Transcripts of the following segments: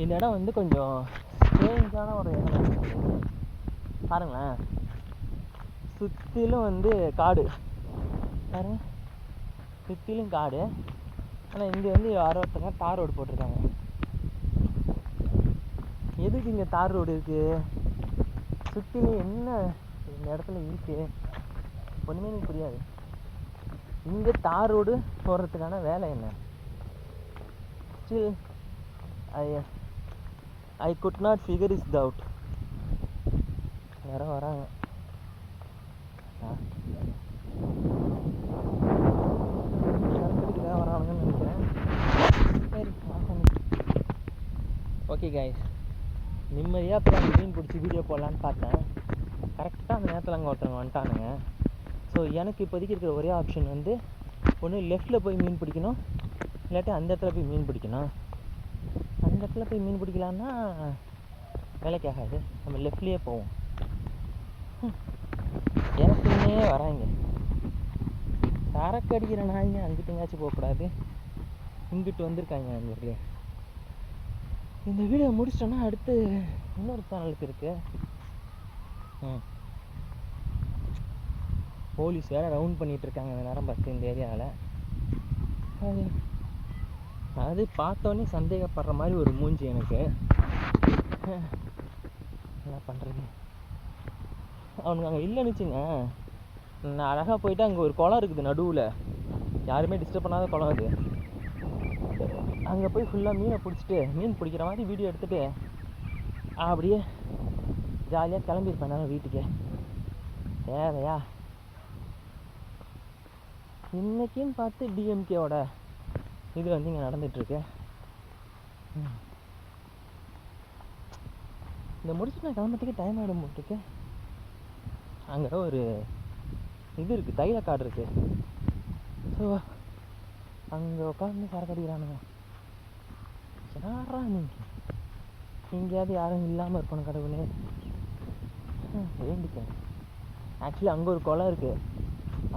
இந்த இடம் வந்து கொஞ்சம் ஸ்ட்ரேஞ்சான ஒரு இடம் பாருங்களேன். சுற்றிலும் வந்து காடு பாருங்க, சுற்றிலும் காடு. ஆனால் இங்கே வந்து யாரோ ஒருத்தங்க தார் ரோடு போட்டிருக்காங்க. எதுக்கு இங்கே தார் ரோடு இருக்குது? சுற்றிலும் என்ன இந்த இடத்துல இருக்குது ஒன்றுமே எனக்கு புரியாது. இங்கே தார் ரோடு போடுறதுக்கான வேலை என்ன? Still I could not figure is out. யாரோ வராங்க. சரக்கடிக்குதான் வராங்கன்னு நினைக்கிறேன். சரி, ஓகே கைஸ், நிம்மதியாக போய் அந்த மீன் பிடிச்சி வீடியோ போடலான்னு பார்த்தேன். கரெக்டாக அந்த நேரத்தில் அங்கே ஒருத்தவங்க வந்துட்டானுங்க. ஸோ எனக்கு இப்போதைக்கு இருக்கிற ஒரே ஆப்ஷன் வந்து ஒன்று லெஃப்ட்டில் போய் மீன் பிடிக்கணும், இல்லாட்டி அந்த இடத்துல போய் மீன் பிடிக்கணும். அந்த இடத்துல போய் மீன் பிடிக்கலான்னா வேலைக்கு ஆகாது, நம்ம லெஃப்ட்லேயே போவோம். எனக்குன்னே வராங்க சரக்கு அடிக்கிற நாய்ங்க. அங்கிட்டு எங்கேயாச்சும் போகக்கூடாது, இங்கிட்டு வந்திருக்காங்க நண்பர்களே. இந்த வீடியோ முடிச்சிட்டோன்னா அடுத்து இன்னொரு சேனலுக்கு இருக்குது. போலீஸ் வேறு ரவுண்ட் பண்ணிகிட்ருக்காங்க இந்த நேரம் பார்த்து இந்த ஏரியாவில். அது பார்த்தோன்னே சந்தேகப்படுற மாதிரி ஒரு மூஞ்சி எனக்கு. என்ன பண்ணுறது? அவனுக்கு அங்கே இல்லைன்னுச்சுங்க. நான் அழகாக போயிட்டு அங்கே ஒரு குளம் இருக்குது நடுவில், யாருமே டிஸ்டர்ப் பண்ணாத குளம் அது. அங்கே போய் ஃபுல்லாக மீனை பிடிச்சிட்டு மீன் பிடிக்கிற மாதிரி வீடியோ எடுத்துகிட்டு அப்படியே ஜாலியாக கிளம்பியிருப்பேன் நான் வீட்டுக்கு. தேவையா? இன்றைக்கின்னு பார்த்து டிஎம்கேவோட இது வந்து இங்கே நடந்துகிட்ருக்கு. இந்த முடிச்சுட்டு நான் கிளம்புறதுக்கு டைம் ஆகிடும் போட்டுருக்கு. அங்கே ஒரு இது இருக்குது, தைலக்காடு இருக்குது. ஸோ அங்கே உட்காந்து சரக்கு அடிக்கிறானுங்க. யாரா நீங்கள்? எங்கேயாவது யாரும் இல்லாமல் இருக்கணும் கடவுளே, வேண்டிக்க. ஆக்சுவலி அங்கே ஒரு குளம் இருக்குது,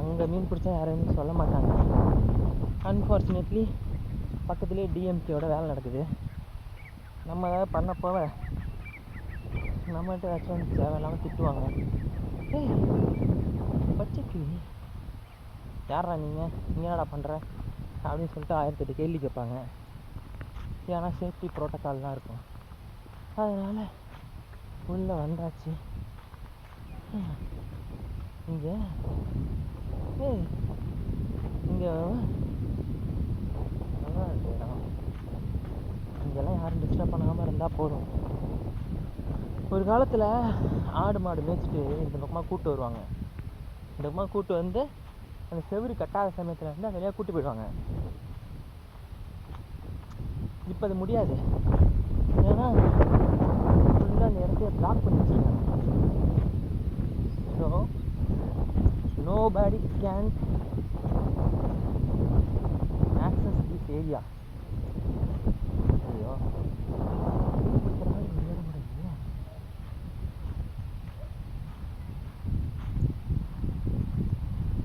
அங்கே மீன் பிடிச்சா யாரும் சொல்ல மாட்டாங்க. அன்ஃபார்ச்சுனேட்லி பக்கத்துலேயே டிஎம்கேயோட வேலை நடக்குது. நம்ம ஏதாவது பண்ண போக நம்மகிட்ட ஏதாச்சும் வந்து தேவையில்லாமல் திட்டுவாங்க. ஏய் பச்சைக்கு யாரா நீங்கள், நீங்கள் என்னடா பண்ணுற அப்படின்னு சொல்லிட்டு 1008 கேள்வி கேட்பாங்க. ஏன்னா சேஃப்டி ப்ரோட்டோக்கால்லாம் இருக்கும். அதனால் உள்ளே வந்தாச்சு. இங்கே இங்கே நல்லா இருக்கு இடம். இங்கெல்லாம் யாரும் டிஸ்டர்ப் பண்ணாமல் இருந்தால் போதும். ஒரு காலத்தில் ஆடு மாடு மேய்ச்சிட்டு இந்த பக்கமாக கூட்டு வருவாங்க. இந்த பக்கமாக கூட்டு வந்து அந்த செவரு கட்டாத சமயத்தில் வந்து அந்த வழியாக கூட்டு போயிடுவாங்க. இப்போ அது முடியாது, ஏன்னா ஃபுல்லாக அந்த இடத்தைய பிளாக் பண்ணி வச்சுருக்காங்க. So nobody can access this area. ஐயோ,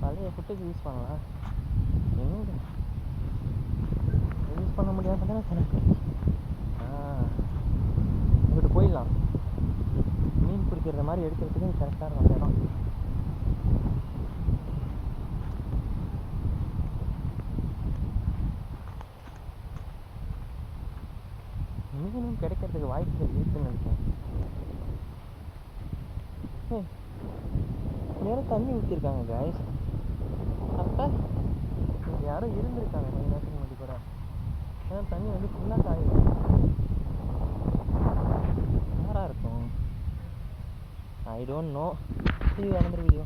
பழைய ஃபுட்டேஜ் யூஸ் பண்ணலாம், எங்கே யூஸ் பண்ண முடியாம தானே சொன்னேன். இங்கிட்டு போயிடலாம். மீன் பிடிக்கிற மாதிரி எடுக்கிறதுக்கு கரெக்டாக இருக்கும் இடம். மீனும் கிடைக்கிறதுக்கு வாய்ப்புகள் இருக்குன்னு நினைக்கிறேன். நேரம் தண்ணி ஊற்றிருக்காங்க காய்ஸ். அப்போ இங்கே யாரும் இருந்திருக்காங்க கொஞ்ச நேரத்துக்கு முன்னாடி கூட. ஏன்னா தண்ணி வந்து ஃபுல்லாக காயும். யாராக இருக்கும்? I don't know. See you another video.